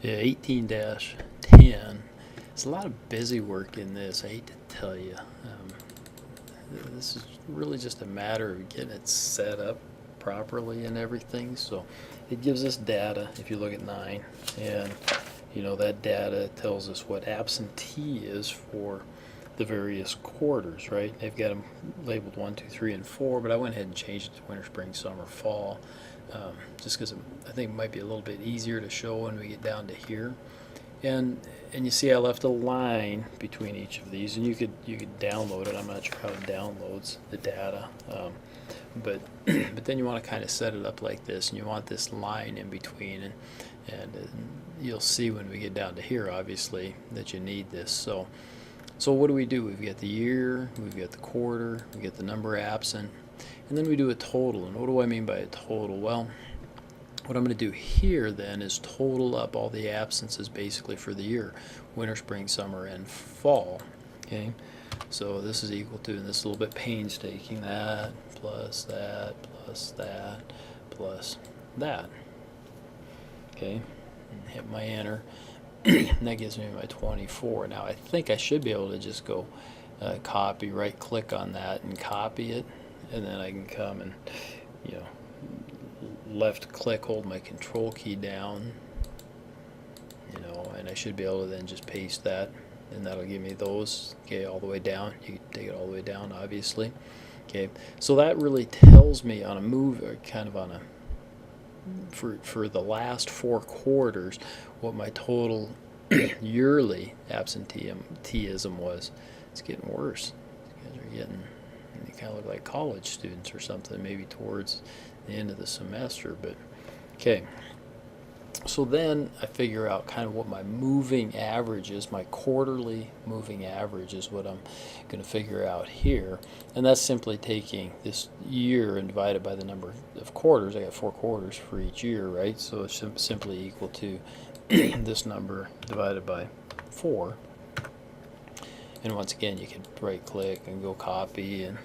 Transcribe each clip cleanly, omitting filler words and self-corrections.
Yeah, 18-10. There's a lot of busy work in this. I hate to tell you. This is really just a matter of getting it set up properly and everything. So it gives us data if you look at 9. And, that data tells us what absentee is for the various quarters, right? They've got them labeled 1, 2, 3, and 4, but I went ahead and changed it to winter, spring, summer, fall, just because I think it might be a little bit easier to show when we get down to here. And you see I left a line between each of these, and you could download it. I'm not sure how it downloads the data, but but then you want to kind of set it up like this, and you want this line in between, and you'll see when we get down to here, obviously, that you need this. So what do? We've got the year, we've got the quarter, we get the number absent, and then we do a total. And what do I mean by a total? Well, what I'm going to do here then is total up all the absences basically for the year, winter, spring, summer, and fall. Okay, so this is equal to, and this is a little bit painstaking, that plus that plus that plus that. Okay, and hit my enter. And that gives me my 24. Now I think I should be able to just go copy, right click on that and copy it, and then I can come and left click, hold my control key down, and I should be able to then just paste that, and that'll give me those, okay, all the way down. You can take it all the way down, obviously. Okay, so that really tells me on a move, or kind of on a, for the last 4 quarters, what my total yearly absenteeism was. It's getting worse. You guys are getting, you kind of look like college students or something, maybe towards the end of the semester. But okay, so then I figure out kind of what my moving average is. My quarterly moving average is what I'm going to figure out here, and that's simply taking this year and divided by the number of quarters. I got 4 quarters for each year, right? So it's simply equal to this number divided by 4. And once again, you can right click and go copy, and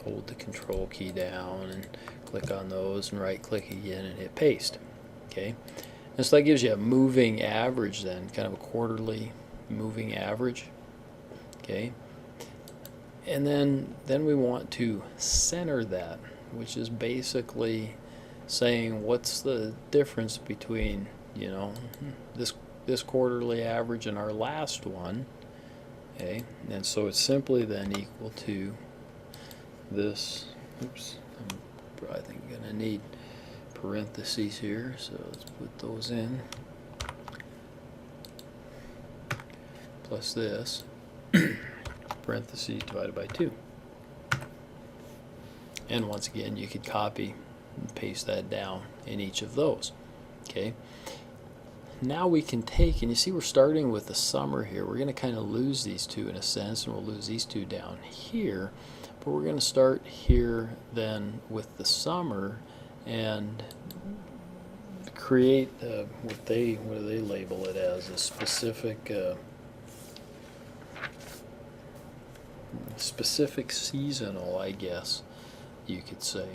hold the control key down and click on those, and right click again and hit paste. Okay, and so that gives you a moving average then, kind of a quarterly moving average. Okay, and then we want to center that, which is basically saying what's the difference between this quarterly average and our last one. Okay, and so it's simply then equal to this. Oops, I'm, I think, going to need parentheses here, so let's put those in, plus this, parentheses divided by 2. And once again, you could copy and paste that down in each of those. Okay, now we can take, and you see we're starting with the summer here. We're going to kind of lose these 2 in a sense, and we'll lose these 2 down here, but we're going to start here then with the summer and create what do they label it as, a specific seasonal, I guess you could say.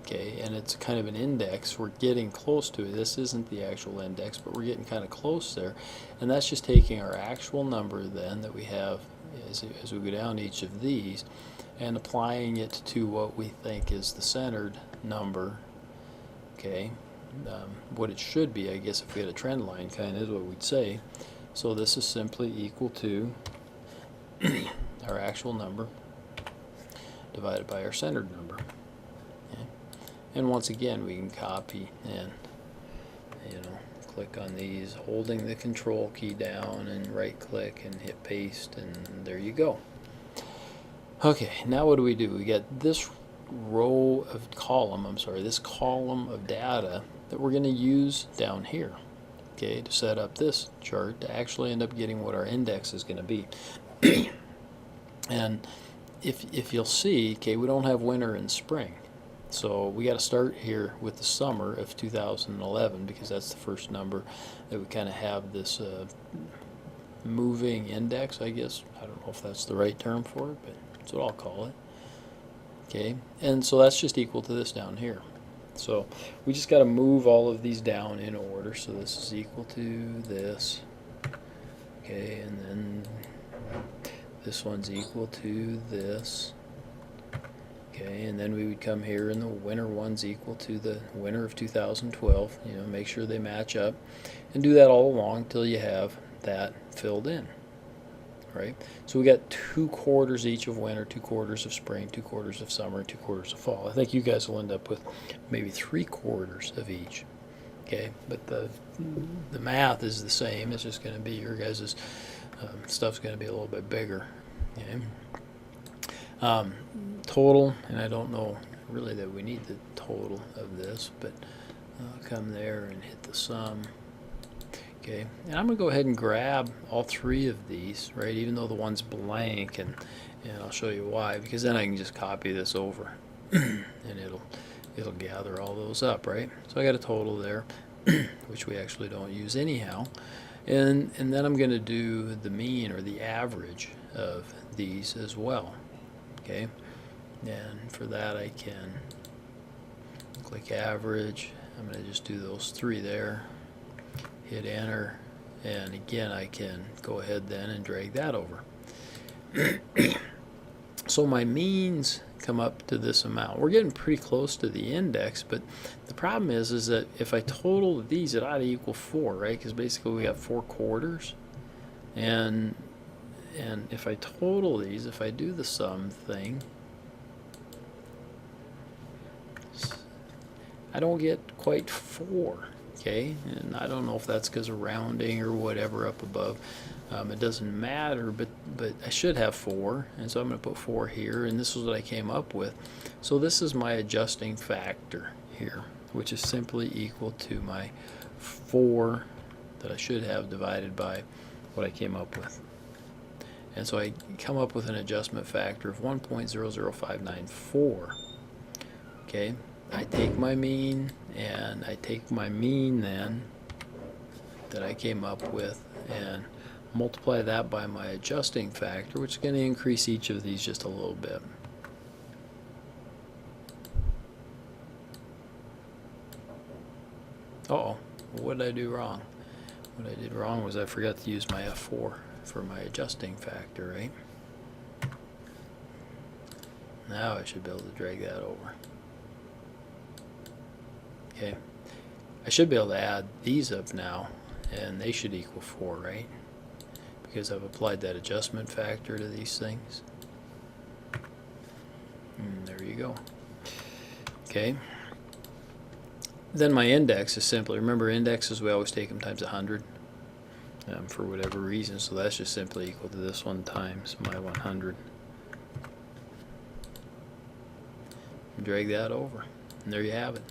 Okay, and it's kind of an index. We're getting close to it. This isn't the actual index, but we're getting kind of close there, and that's just taking our actual number then that we have as we go down each of these and applying it to what we think is the centered number. Okay, what it should be, I guess, if we had a trend line, kind of is what we'd say. So this is simply equal to our actual number divided by our centered number. Okay. And once again, we can copy and click on these, holding the control key down, and right click and hit paste, and there you go. Okay, now what do? We got this row of this column of data that we're going to use down here, okay, to set up this chart to actually end up getting what our index is going to be. And if you'll see, okay, we don't have winter and spring, so we got to start here with the summer of 2011, because that's the first number that we kind of have this moving index, I guess. I don't know if that's the right term for it, but that's what I'll call it. Okay, and so that's just equal to this down here. So we just got to move all of these down in order. So this is equal to this. Okay, and then this one's equal to this. Okay, and then we would come here and the winter one's equal to the winter of 2012. You know, make sure they match up and do that all along till you have that filled in. Right? So we got 2 quarters each of winter, 2 quarters of spring, 2 quarters of summer, 2 quarters of fall. I think you guys will end up with maybe 3 quarters of each. Okay, but the math is the same. It's just going to be your guys' stuff's going to be a little bit bigger. Okay. Total, and I don't know really that we need the total of this, but I'll come there and hit the sum. Okay, and I'm going to go ahead and grab all 3 of these, right, even though the one's blank, and I'll show you why, because then I can just copy this over and it'll gather all those up, right? So I got a total there, which we actually don't use anyhow, and then I'm going to do the mean or the average of these as well. Okay, and for that I can click average. I'm going to just do those 3 there, hit enter, and again I can go ahead then and drag that over. So my means come up to this amount. We're getting pretty close to the index, but the problem is that if I total these, it ought to equal 4, right? Because basically we got 4 quarters, and if I total these, if I do the sum thing, I don't get quite 4. Okay, and I don't know if that's because of rounding or whatever up above. It doesn't matter, but I should have 4, and so I'm going to put 4 here, and this is what I came up with. So this is my adjusting factor here, which is simply equal to my 4 that I should have divided by what I came up with. And so I come up with an adjustment factor of 1.00594. Okay, I take my mean, and I take my mean then that I came up with and multiply that by my adjusting factor, which is going to increase each of these just a little bit. Uh-oh, what did I do wrong? What I did wrong was I forgot to use my F4 for my adjusting factor, right? Now I should be able to drag that over. Okay, I should be able to add these up now, and they should equal 4, right? Because I've applied that adjustment factor to these things. And there you go. Okay. Then my index is simply, remember indexes, we always take them times 100 for whatever reason, so that's just simply equal to this one times my 100. Drag that over, and there you have it.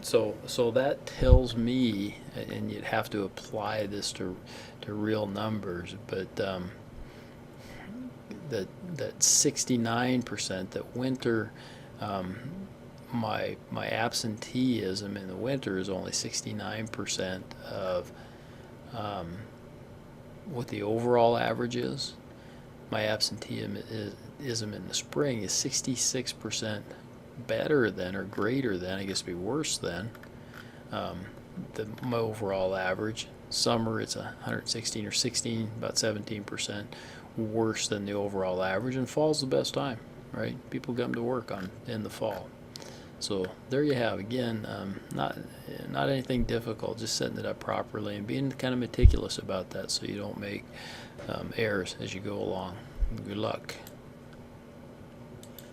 So that tells me, and you'd have to apply this to real numbers, but that 69%, that winter, my absenteeism in the winter is only 69% of what the overall average is. My absenteeism in the spring is 66% better than or greater than, I guess it'd be worse than, my overall average. Summer it's 116 or 16, about 17% worse than the overall average, and fall's the best time, right? People come to work in the fall. So there you have, again, not anything difficult, just setting it up properly and being kind of meticulous about that so you don't make errors as you go along. Good luck.